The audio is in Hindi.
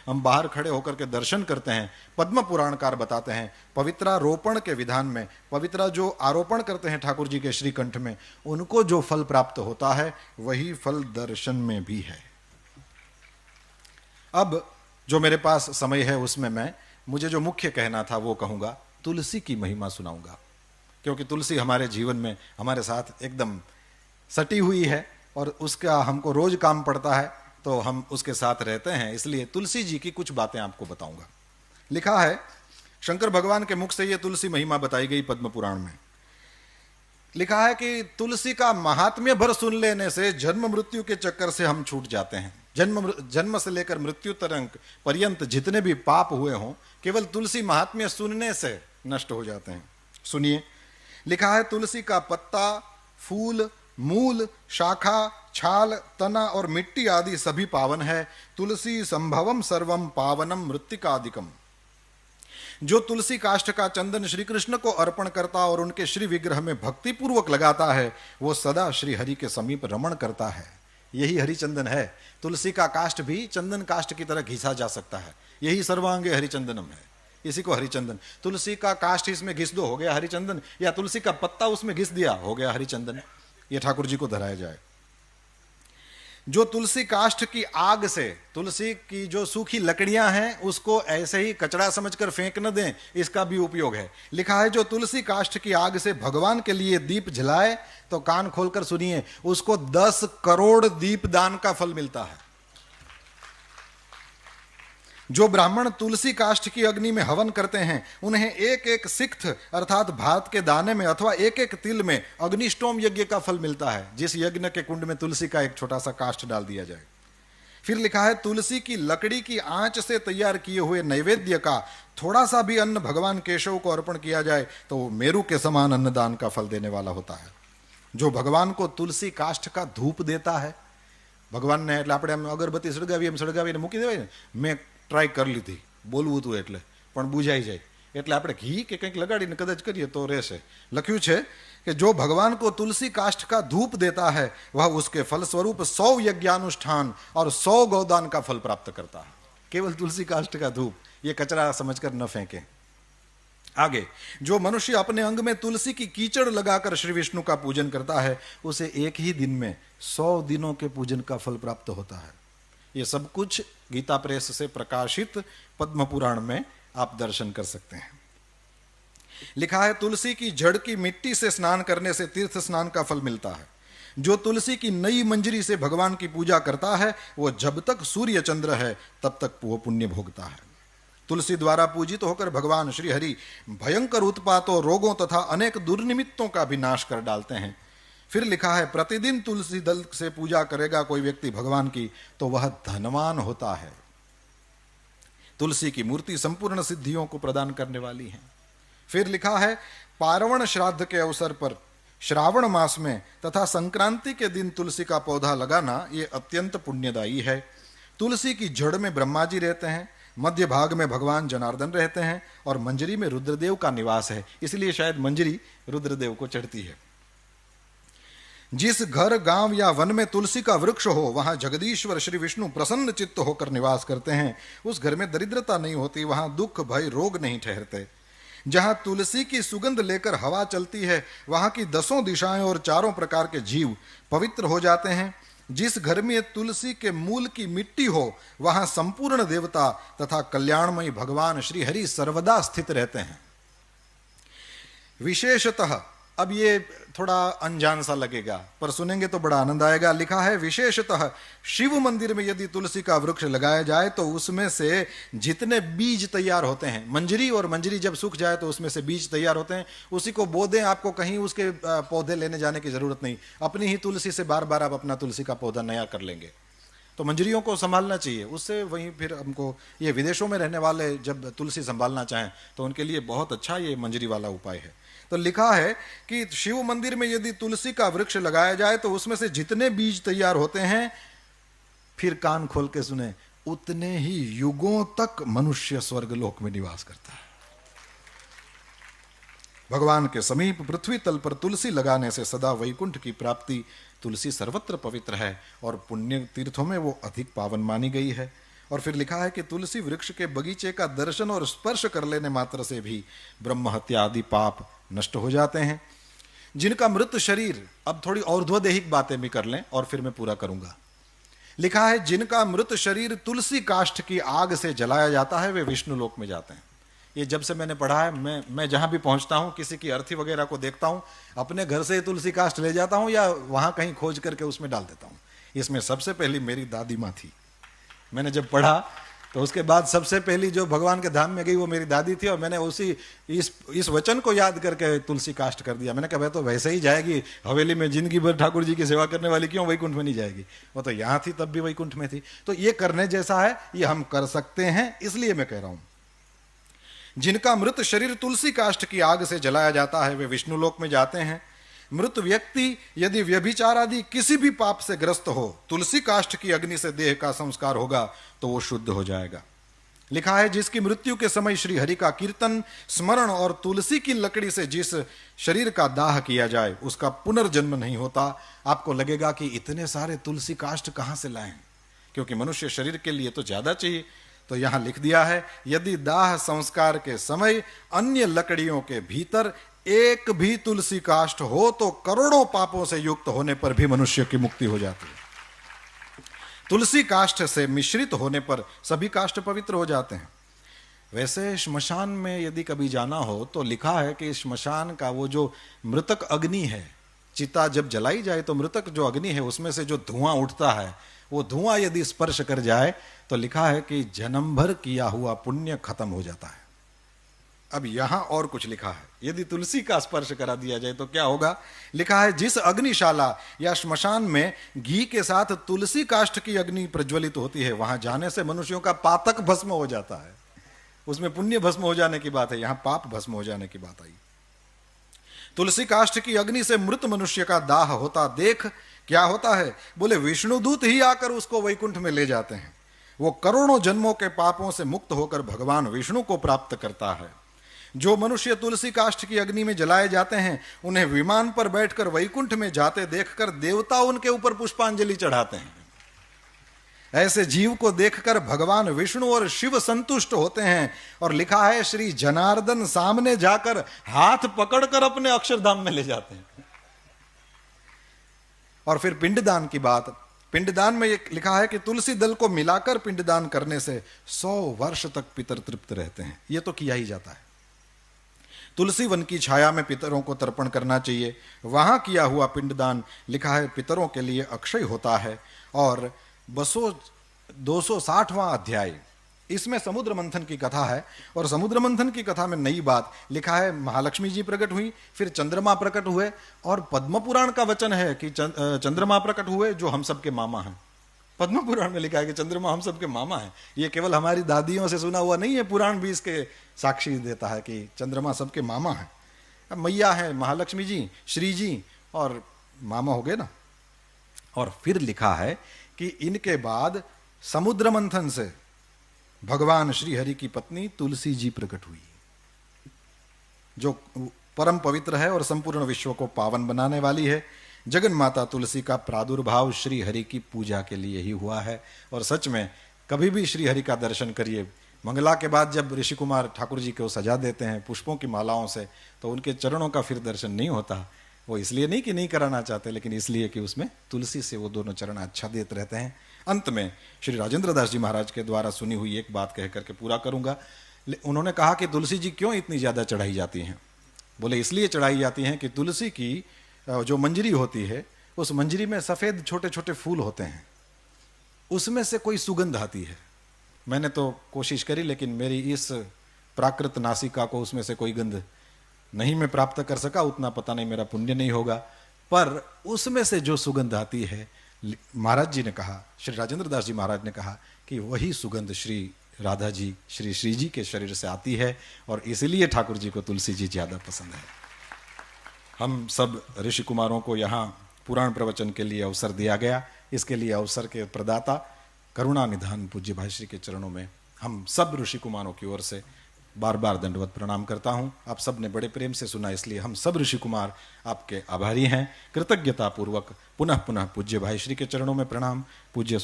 हम बाहर खड़े होकर के दर्शन करते हैं। पद्म पुराणकार बताते हैं पवित्रारोपण के विधान में, पवित्रा जो आरोपण करते हैं ठाकुर जी के श्रीकंठ में, उनको जो फल प्राप्त होता है वही फल दर्शन में भी है। अब जो मेरे पास समय है उसमें मैं मुझे जो मुख्य कहना था वो कहूंगा, तुलसी की महिमा सुनाऊंगा, क्योंकि तुलसी हमारे जीवन में हमारे साथ एकदम सटी हुई है और उसका हमको रोज काम पड़ता है, तो हम उसके साथ रहते हैं, इसलिए तुलसी जी की कुछ बातें आपको बताऊंगा। लिखा है शंकर भगवान के मुख से ये तुलसी महिमा बताई गई पद्म पुराण में। लिखा है कि तुलसी का महात्म्य भर सुन लेने से जन्म मृत्यु के चक्कर से हम छूट जाते हैं। जन्म से लेकर मृत्यु तक पर्यंत जितने भी पाप हुए हों केवल तुलसी महात्म्य सुनने से नष्ट हो जाते हैं। सुनिए, लिखा है तुलसी का पत्ता, फूल, मूल, शाखा, छाल, तना और मिट्टी आदि सभी पावन है। तुलसी संभवम सर्वम पावनम मृत्तिकादिकम। जो तुलसी काष्ठ का चंदन श्री कृष्ण को अर्पण करता और उनके श्री विग्रह में भक्ति पूर्वक लगाता है वो सदा श्री हरि के समीप रमण करता है। यही हरिचंदन है। तुलसी का काष्ठ भी चंदन काष्ठ की तरह घिसा जा सकता है, यही सर्वांगे हरिचंदनम है, इसी को हरिचंदन। तुलसी का काष्ठ इसमें घिस दो, हो गया हरिचंदन, या तुलसी का पत्ता उसमें घिस दिया, हो गया हरिचंदन। ये ठाकुर जी को धराया जाए। जो तुलसी काष्ठ की आग से, तुलसी की जो सूखी लकड़ियां हैं उसको ऐसे ही कचरा समझकर फेंक न दें, इसका भी उपयोग है। लिखा है जो तुलसी काष्ठ की आग से भगवान के लिए दीप जलाए, तो कान खोलकर सुनिए, उसको 10 करोड़ दीप दान का फल मिलता है। जो ब्राह्मण तुलसी काष्ठ की अग्नि में हवन करते हैं उन्हें एक एक सिक्त अर्थात भात के दाने में अथवा एक एक तिल में अग्निष्टोम यज्ञ का फल मिलता है, जिस यज्ञ के कुंड में तुलसी का एक छोटा सा काष्ठ डाल दिया जाए। फिर लिखा है तुलसी की लकड़ी की आंच से तैयार किए हुए नैवेद्य का थोड़ा सा भी अन्न भगवान केशव को अर्पण किया जाए तो वो मेरु के समान अन्नदान का फल देने वाला होता है। जो भगवान को तुलसी काष्ठ का धूप देता है, भगवान ने એટલે આપણે અગરબત્તી સળગાવીને મૂકી દેવાય ને, મેં ટ્રાય કરી લીધી બોલવું હતું એટલે પણ બુઝાઈ જાય, એટલે આપણે ઘી કે કંઈક લગાડીને કદાચ કરીએ તો રહેશે। લખ્યું છે कि जो भगवान को तुलसी काष्ठ का धूप देता है वह उसके फल स्वरूप 100 यज्ञानुष्ठान और 100 गौदान का फल प्राप्त करता है। केवल तुलसी काष्ठ का धूप, ये कचरा समझकर न फेंकें। आगे, जो मनुष्य अपने अंग में तुलसी की कीचड़ लगाकर श्री विष्णु का पूजन करता है उसे एक ही दिन में 100 दिनों के पूजन का फल प्राप्त होता है। ये सब कुछ गीता प्रेस से प्रकाशित पद्म पुराण में आप दर्शन कर सकते हैं। लिखा है तुलसी की जड़ की मिट्टी से स्नान करने से तीर्थ स्नान का फल मिलता है। जो तुलसी की नई मंजरी से भगवान की पूजा करता है वो जब तक सूर्य चंद्र है तब तक वो पुण्य भोगता है। तुलसी द्वारा पूजित होकर भगवान श्री हरि भयंकर उत्पातों, रोगों तथा अनेक दुर्निमित्तों का भी नाश कर डालते हैं। फिर लिखा है प्रतिदिन तुलसी दल से पूजा करेगा कोई व्यक्ति भगवान की तो वह धनवान होता है। तुलसी की मूर्ति संपूर्ण सिद्धियों को प्रदान करने वाली है। फिर लिखा है पार्वण श्राद्ध के अवसर पर श्रावण मास में तथा संक्रांति के दिन तुलसी का पौधा लगाना ये अत्यंत पुण्यदायी है। तुलसी की जड़ में ब्रह्मा जी रहते हैं, मध्य भाग में भगवान जनार्दन रहते हैं और मंजरी में रुद्रदेव का निवास है, इसलिए शायद मंजरी रुद्रदेव को चढ़ती है। जिस घर, गांव या वन में तुलसी का वृक्ष हो वहां जगदीश्वर श्री विष्णु प्रसन्न चित्त होकर निवास करते हैं। उस घर में दरिद्रता नहीं होती, वहां दुख भय रोग नहीं ठहरते। जहां तुलसी की सुगंध लेकर हवा चलती है वहां की 10 दिशाएं और 4 प्रकार के जीव पवित्र हो जाते हैं। जिस घर में तुलसी के मूल की मिट्टी हो वहां संपूर्ण देवता तथा कल्याणमयी भगवान श्री हरि सर्वदा स्थित रहते हैं। विशेषतः, अब ये थोड़ा अनजान सा लगेगा पर सुनेंगे तो बड़ा आनंद आएगा। लिखा है विशेषतः शिव मंदिर में यदि तुलसी का वृक्ष लगाया जाए तो उसमें से जितने बीज तैयार होते हैं, मंजरी और मंजरी जब सूख जाए तो उसमें से बीज तैयार होते हैं, उसी को बो दें, आपको कहीं उसके पौधे लेने जाने की जरूरत नहीं, अपनी ही तुलसी से बार बार आप अपना तुलसी का पौधा नया कर लेंगे। तो मंजरियों को संभालना चाहिए, उससे वहीं फिर हमको ये विदेशों में रहने वाले जब तुलसी संभालना चाहें तो उनके लिए बहुत अच्छा ये मंजरी वाला उपाय है। तो लिखा है कि शिव मंदिर में यदि तुलसी का वृक्ष लगाया जाए तो उसमें से जितने बीज तैयार होते हैं, फिर कान खोल के सुने, उतने ही युगों तक मनुष्य स्वर्गलोक में निवास करता है। भगवान के समीप पृथ्वी तल पर तुलसी लगाने से सदा वैकुंठ की प्राप्ति। तुलसी सर्वत्र पवित्र है और पुण्य तीर्थों में वो अधिक पावन मानी गई है। और फिर लिखा है कि तुलसी वृक्ष के बगीचे का दर्शन और स्पर्श कर लेने मात्र से भी ब्रह्म हत्या आदि पाप नष्ट हो जाते हैं। जिनका मृत शरीर, अब थोड़ी और्ध्वदेहिक बातें भी कर लें और फिर मैं पूरा करूंगा। लिखा है जिनका मृत शरीर तुलसी काष्ठ की आग से जलाया जाता है वे विष्णु लोक में जाते हैं। ये जब से मैंने पढ़ा है, मैं जहां भी पहुंचता हूं, किसी की अर्थी वगैरह को देखता हूं, अपने घर से तुलसी काष्ठ ले जाता हूं या वहां कहीं खोज करके उसमें डाल देता हूं। इसमें सबसे पहली मेरी दादी माँ थी। मैंने जब पढ़ा तो उसके बाद सबसे पहली जो भगवान के धाम में गई वो मेरी दादी थी, और मैंने उसी इस वचन को याद करके तुलसी काष्ठ कर दिया। मैंने कहा भाई तो वैसे ही जाएगी, हवेली में जिंदगी भर ठाकुर जी की सेवा करने वाली क्यों वैकुंठ में नहीं जाएगी? वो तो यहां थी तब भी वैकुंठ में थी। तो ये करने जैसा है, ये हम कर सकते हैं, इसलिए मैं कह रहा हूं जिनका मृत शरीर तुलसी काष्ठ की आग से जलाया जाता है वे विष्णु लोक में जाते हैं। मृत व्यक्ति यदि व्यभिचार आदि किसी भी पाप से ग्रस्त हो, तुलसी काष्ठ की अग्नि से देह का संस्कार होगा तो वो शुद्ध हो जाएगा। लिखा है जिसकी मृत्यु के समय श्री हरि का कीर्तन स्मरण और तुलसी की लकड़ी से जिस शरीर का दाह किया जाए उसका पुनर्जन्म नहीं होता। आपको लगेगा कि इतने सारे तुलसी काष्ठ कहां से लाएं, क्योंकि मनुष्य शरीर के लिए तो ज्यादा चाहिए। तो यहां लिख दिया है यदि दाह संस्कार के समय अन्य लकड़ियों के भीतर एक भी तुलसी काष्ठ हो तो करोड़ों पापों से युक्त होने पर भी मनुष्य की मुक्ति हो जाती है। तुलसी काष्ठ से मिश्रित होने पर सभी काष्ठ पवित्र हो जाते हैं। वैसे श्मशान में यदि कभी जाना हो तो लिखा है कि श्मशान का वो जो मृतक अग्नि है, चिता जब जलाई जाए तो मृतक जो अग्नि है उसमें से जो धुआं उठता है, वो धुआं यदि स्पर्श कर जाए तो लिखा है कि जन्म भर किया हुआ पुण्य खत्म हो जाता है। अब यहां और कुछ लिखा है, यदि तुलसी का स्पर्श करा दिया जाए तो क्या होगा। लिखा है जिस अग्निशाला या श्मशान में घी के साथ तुलसी काष्ठ की अग्नि प्रज्वलित होती है वहां जाने से मनुष्यों का पातक भस्म हो जाता है। उसमें पुण्य भस्म हो जाने की बात है, यहां पाप भस्म हो जाने की बात आई। तुलसी काष्ठ की अग्नि से मृत मनुष्य का दाह होता देख क्या होता है, बोले विष्णुदूत ही आकर उसको वैकुंठ में ले जाते हैं। वो करोड़ों जन्मों के पापों से मुक्त होकर भगवान विष्णु को प्राप्त करता है। जो मनुष्य तुलसी काष्ठ की अग्नि में जलाए जाते हैं उन्हें विमान पर बैठकर वैकुंठ में जाते देखकर देवता उनके ऊपर पुष्पांजलि चढ़ाते हैं। ऐसे जीव को देखकर भगवान विष्णु और शिव संतुष्ट होते हैं, और लिखा है श्री जनार्दन सामने जाकर हाथ पकड़कर अपने अक्षरधाम में ले जाते हैं। और फिर पिंडदान की बात, पिंडदान में लिखा है कि तुलसी दल को मिलाकर पिंडदान करने से 100 वर्ष तक पितर तृप्त रहते हैं। यह तो किया ही जाता है। तुलसी वन की छाया में पितरों को तर्पण करना चाहिए। वहां किया हुआ पिंडदान लिखा है पितरों के लिए अक्षय होता है। और 260वां अध्याय, इसमें समुद्र मंथन की कथा है, और समुद्र मंथन की कथा में नई बात लिखा है महालक्ष्मी जी प्रकट हुई, फिर चंद्रमा प्रकट हुए, और पद्म पुराण का वचन है कि चंद्रमा प्रकट हुए जो हम सबके मामा हैं। पद्म पुराण में लिखा है कि चंद्रमा हम सबके मामा हैं। ये केवल हमारी दादियों से सुना हुआ नहीं है, पुराण भी इसके साक्षी देता है कि चंद्रमा सबके मामा हैं। अब मैया है महालक्ष्मी जी, श्री जी, और मामा हो गए ना। और फिर लिखा है कि इनके बाद समुद्र मंथन से भगवान श्री हरि की पत्नी तुलसी जी प्रकट हुई, जो परम पवित्र है और संपूर्ण विश्व को पावन बनाने वाली है। जगन माता तुलसी का प्रादुर्भाव श्री हरि की पूजा के लिए ही हुआ है। और सच में कभी भी श्री हरि का दर्शन करिए, मंगला के बाद जब ऋषि कुमार ठाकुर जी को सजा देते हैं पुष्पों की मालाओं से, तो उनके चरणों का फिर दर्शन नहीं होता। वो इसलिए नहीं कि नहीं कराना चाहते, लेकिन इसलिए कि उसमें तुलसी से वो दोनों चरण अच्छा देते रहते हैं। अंत में श्री राजेंद्र दास जी महाराज के द्वारा सुनी हुई एक बात कह करके पूरा करूंगा। उन्होंने कहा कि तुलसी जी क्यों इतनी ज्यादा चढ़ाई जाती हैं। बोले इसलिए चढ़ाई जाती हैं कि तुलसी की जो मंजरी होती है, उस मंजरी में सफेद छोटे छोटे फूल होते हैं, उसमें से कोई सुगंध आती है। मैंने तो कोशिश करी, लेकिन मेरी इस प्राकृत नासिका को उसमें से कोई गंध नहीं मैं प्राप्त कर सका। उतना पता नहीं मेरा पुण्य नहीं होगा, पर उसमें से जो सुगंध आती है, महाराज जी ने कहा, श्री राजेंद्र दास जी महाराज ने कहा कि वही सुगंध श्री राधा जी, श्री श्री जी के शरीर से आती है, और इसलिए ठाकुर जी को तुलसी जी ज्यादा पसंद है। हम सब ऋषि कुमारों को यहाँ पुराण प्रवचन के लिए अवसर दिया गया। इसके लिए अवसर के प्रदाता करुणा निधान पूज्य भाई श्री के चरणों में हम सब ऋषि कुमारों की ओर से बार बार दंडवत प्रणाम करता हूँ। आप सब ने बड़े प्रेम से सुना, इसलिए हम सब ऋषि कुमार आपके आभारी हैं। कृतज्ञता पूर्वक पुनः पुनः पूज्य भाई श्री के चरणों में प्रणाम। पूज्य